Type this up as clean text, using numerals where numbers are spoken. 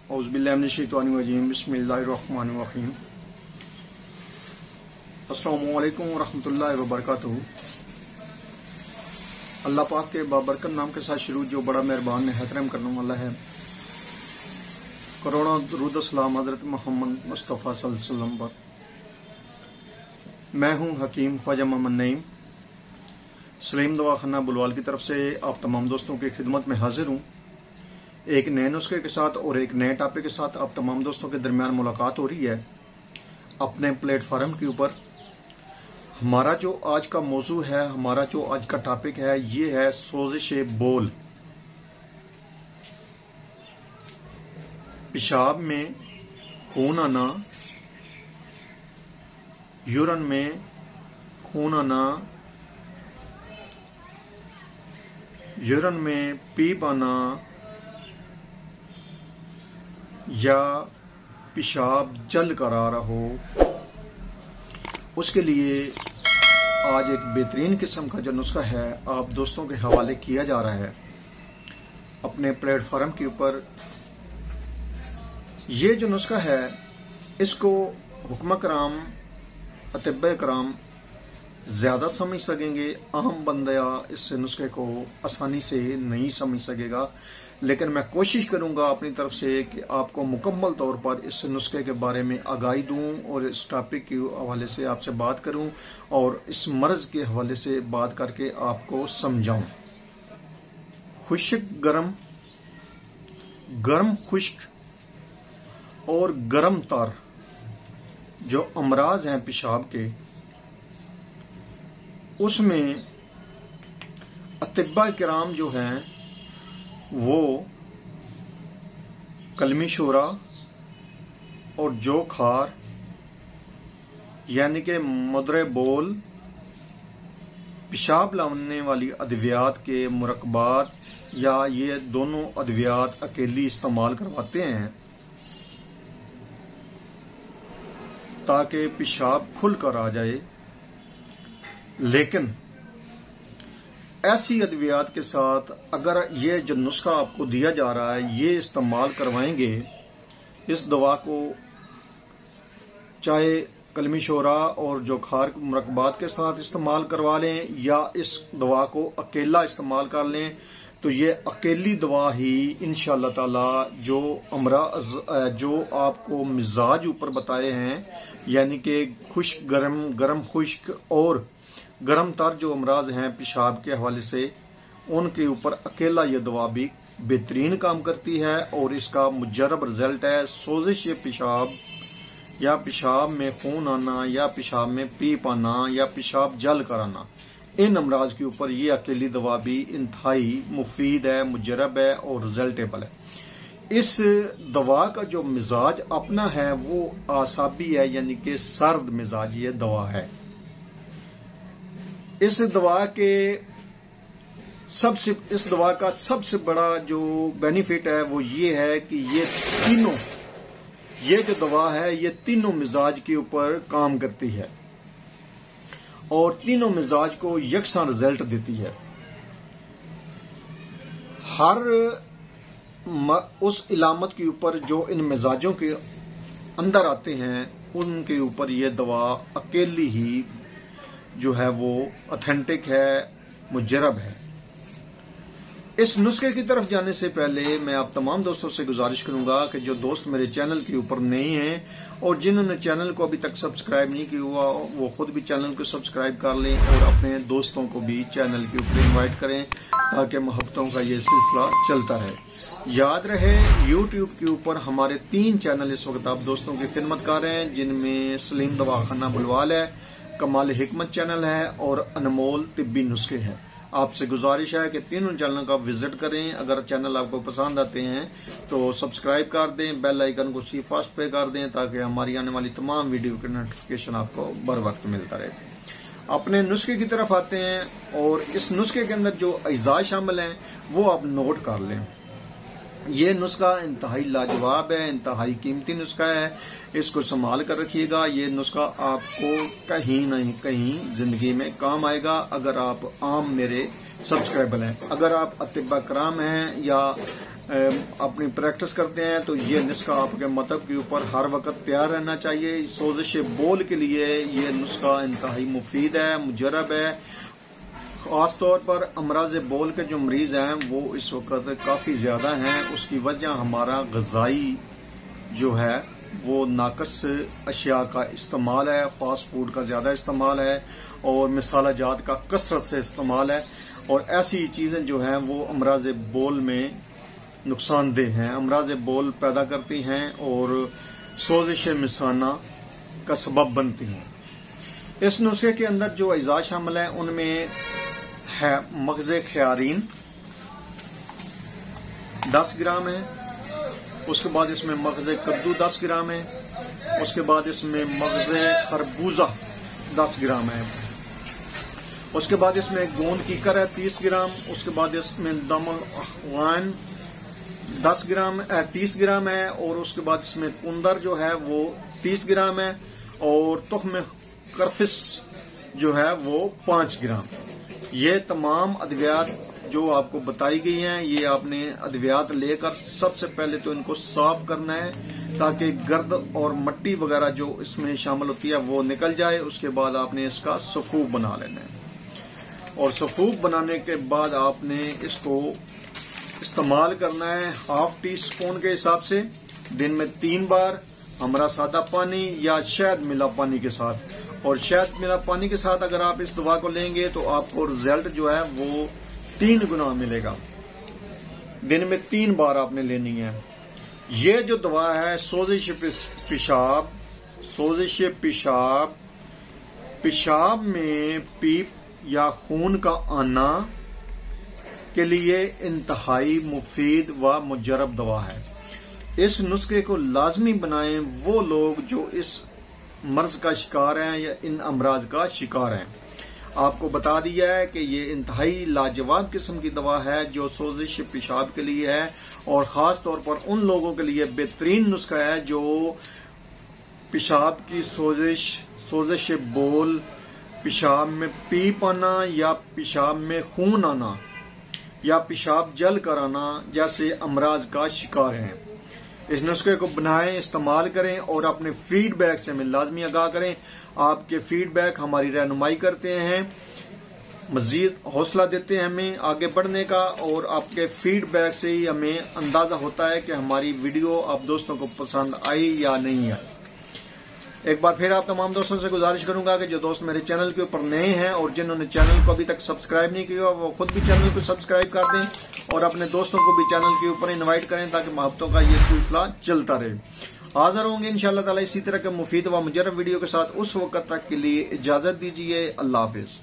औज़ुबिल्लाहिमिनश्शैतानिर्रजीम बिस्मिल्लाहिर्रहमानिर्रहीम। अस्सलामु अलैकुम वरहमतुल्लाहि वबरकातुहू। अल्लाह पाक के बाबरकत नाम के साथ शुरू जो बड़ा मेहरबान निहायत रहम करने वाला है। करोड़ों दुरूद सलाम हज़रत मोहम्मद मुस्तफ़ा सल्लल्लाहु अलैहि वसल्लम पर। मैं हूं हकीम ख्वाजा मोहम्मद नईम, सलीम दवाखाना बुलवाल की तरफ से आप तमाम दोस्तों की खिदमत में हाजिर हूं। एक नए नुस्खे के साथ और एक नए टॉपिक के साथ आप तमाम दोस्तों के दरमियान मुलाकात हो रही है अपने प्लेटफार्म के ऊपर। हमारा जो आज का मौजू है, हमारा जो आज का टॉपिक है, ये है सोजिश बोल। पेशाब में खून आना, यूरिन में खून आना, यूरिन में पीप आना या पेशाब जल कर आ रहा हो, उसके लिए आज एक बेहतरीन किस्म का जो नुस्खा है आप दोस्तों के हवाले किया जा रहा है अपने प्लेटफार्म के ऊपर। ये जो नुस्खा है इसको हुक्मा कराम, अतिब्बा कराम ज्यादा समझ सकेंगे, आम बंदा इस नुस्खे को आसानी से नहीं समझ सकेगा। लेकिन मैं कोशिश करूंगा अपनी तरफ से कि आपको मुकम्मल तौर पर इस नुस्खे के बारे में आगाही दूं और इस टॉपिक के हवाले से आपसे बात करूं और इस मर्ज के हवाले से बात करके आपको समझाऊं। खुश्क गर्म, गर्म खुश्क और गर्म तर जो अमराज हैं पेशाब के, उसमें अतिब्बा किराम जो हैं वो कलमी शोरा और जो खार यानी कि मुद्रे बोल, पेशाब लाने वाली अद्वियात के मुरक्बात या ये दोनों अद्वियात अकेली इस्तेमाल करवाते हैं ताकि पेशाब खुल कर आ जाए। लेकिन ऐसी अद्वियात के साथ अगर ये जो नुस्खा आपको दिया जा रहा है ये इस्तेमाल करवाएंगे, इस दवा को चाहे कलमी शोरा और जो खार मुरक्बात के साथ इस्तेमाल करवा लें या इस दवा को अकेला इस्तेमाल कर लें, तो ये अकेली दवा ही इंशाअल्लाह ताला जो अमराज जो आपको मिजाज ऊपर बताए हैं यानी कि खुश्क गर्म, गर्म खुश्क और गर्म तर जो अमराज हैं पेशाब के हवाले से, उनके ऊपर अकेला ये दवा भी बेहतरीन काम करती है और इसका मुजर्रब रिजल्ट है। सोजिश पेशाब या पेशाब में खून आना या पेशाब में पीप आना या पेशाब जल कर आना, इन अमराज के ऊपर ये अकेली दवा भी इंतहाई मुफीद है, मुजर्रब है और रिजल्टेबल है। इस दवा का जो मिजाज अपना है वो आसाबी है यानी कि सर्द मिजाज ये दवा है। इस दवा का सबसे बड़ा जो बेनिफिट है वो ये है कि ये जो दवा है ये तीनों मिजाज के ऊपर काम करती है और तीनों मिजाज को यकसा रिजल्ट देती है। हर उस इलामत के ऊपर जो इन मिजाजों के अंदर आते हैं उनके ऊपर ये दवा अकेली ही जो है वो ऑथेंटिक है, मुजर्रब है। इस नुस्खे की तरफ जाने से पहले मैं आप तमाम दोस्तों से गुजारिश करूंगा कि जो दोस्त मेरे चैनल के ऊपर नए हैं और जिन्होंने चैनल को अभी तक सब्सक्राइब नहीं किया हुआ वो खुद भी चैनल को सब्सक्राइब कर लें और अपने दोस्तों को भी चैनल के ऊपर इन्वाइट करें ताकि मोहब्बतों का ये सिलसिला चलता रहे। याद रहे यूट्यूब के ऊपर हमारे 3 चैनल इस वक्त आप दोस्तों की खिदमत कर रहे हैं, जिनमें सलीम दवाखाना बुलवाल है, कमाल हिकमत चैनल है और अनमोल तिब्बी नुस्खे हैं। आपसे गुजारिश है कि तीनों चैनल का विजिट करें। अगर चैनल आपको पसंद आते हैं तो सब्सक्राइब कर दें, बेल आइकन को सी फास्ट पे कर दें ताकि हमारी आने वाली तमाम वीडियो की नोटिफिकेशन आपको बर वक्त मिलता रहे। अपने नुस्खे की तरफ आते हैं और इस नुस्खे के अंदर जो अज्जा शामिल हैं वो आप नोट कर लें। ये नुस्खा इंतहाई लाजवाब है, इंतहाई कीमती नुस्खा है। इसको संभाल कर रखिएगा। ये नुस्खा आपको कहीं नहीं कहीं जिंदगी में काम आएगा अगर आप आम मेरे सब्सक्राइबर हैं। अगर आप अतिबा कराम हैं या अपनी प्रैक्टिस करते हैं तो ये नुस्खा आपके मतलब के ऊपर हर वक्त तैयार रहना चाहिए। सोजिश बोल के लिए ये नुस्खा इंतहाई मुफीद है, मुजरब है। खासतौर पर अमराज बोल के जो मरीज हैं वो इस वक्त काफी ज्यादा हैं। उसकी वजह हमारा ग़िज़ाई जो है वो नाकस अशिया का इस्तेमाल है, फास्ट फूड का ज्यादा इस्तेमाल है और मसाला जात का कसरत से इस्तेमाल है। और ऐसी चीजें जो हैं वो अमराज बोल में नुकसानदेह हैं, अमराज बोल पैदा करती हैं और सोजिश मिसाना का सबब बनती हैं। इस नुस्खे के अंदर जो अज़ा शामिल है उनमें है मगज़े ख्यारीन 10 ग्राम है, उसके बाद इसमें मगज़े कद्दू 10 ग्राम है, उसके बाद इसमें मगज़े खरबूजा 10 ग्राम है, उसके बाद इसमें गोंद की कर है 30 ग्राम, उसके बाद इसमें दमुल अखवान 30 ग्राम है और उसके बाद इसमें कुंदर जो है वो 30 ग्राम है और तुख्म करफिस जो है वो 5 ग्राम। ये तमाम अद्वियात जो आपको बताई गई हैं ये आपने अद्वियात लेकर सबसे पहले तो इनको साफ करना है ताकि गर्द और मिट्टी वगैरह जो इसमें शामिल होती है वो निकल जाए। उसके बाद आपने इसका सफूक बना लेना है और सफूक बनाने के बाद आपने इसको इस्तेमाल करना है ½ टी स्पून के हिसाब से दिन में 3 बार, हमरा सादा पानी या शहद मिला पानी के साथ। और शहद मिला पानी के साथ अगर आप इस दवा को लेंगे तो आपको रिजल्ट जो है वो 3 गुना मिलेगा। दिन में 3 बार आपने लेनी है। ये जो दवा है सोजिश पेशाब, पेशाब में पीप या खून का आना के लिए इंतहाई मुफीद व मुजरब दवा है। इस नुस्खे को लाजमी बनाएं वो लोग जो इस मर्ज का शिकार हैं या इन अमराज का शिकार हैं। आपको बता दिया है कि ये इंतहाई लाजवाब किस्म की दवा है जो सोजिश पेशाब के लिए है और खास तौर पर उन लोगों के लिए बेहतरीन नुस्खा है जो पेशाब की सोजिश बोल, पेशाब में पीप आना या पेशाब में खून आना या पेशाब जल कर आना जैसे अमराज का शिकार हैं। इस नुस्खे को बनाएं, इस्तेमाल करें और अपने फीडबैक से हमें लाजमी आगाह करें। आपके फीडबैक हमारी रहनुमाई करते हैं, मजीद हौसला देते हैं हमें आगे बढ़ने का और आपके फीडबैक से ही हमें अंदाजा होता है कि हमारी वीडियो आप दोस्तों को पसंद आई या नहीं आई। एक बार फिर आप तमाम दोस्तों से गुजारिश करूंगा कि जो दोस्त मेरे चैनल के ऊपर नए हैं और जिन्होंने चैनल को अभी तक सब्सक्राइब नहीं किया वो खुद भी चैनल को सब्सक्राइब कर दें और अपने दोस्तों को भी चैनल के ऊपर इनवाइट करें ताकि मोहब्बतों का ये सिलसिला चलता रहे। हाजिर होंगे इंशाअल्लाह ताला इसी तरह के मुफीद व मुजरब वीडियो के साथ। उस वक्त तक के लिए इजाजत दीजिए। अल्लाह हाफिज।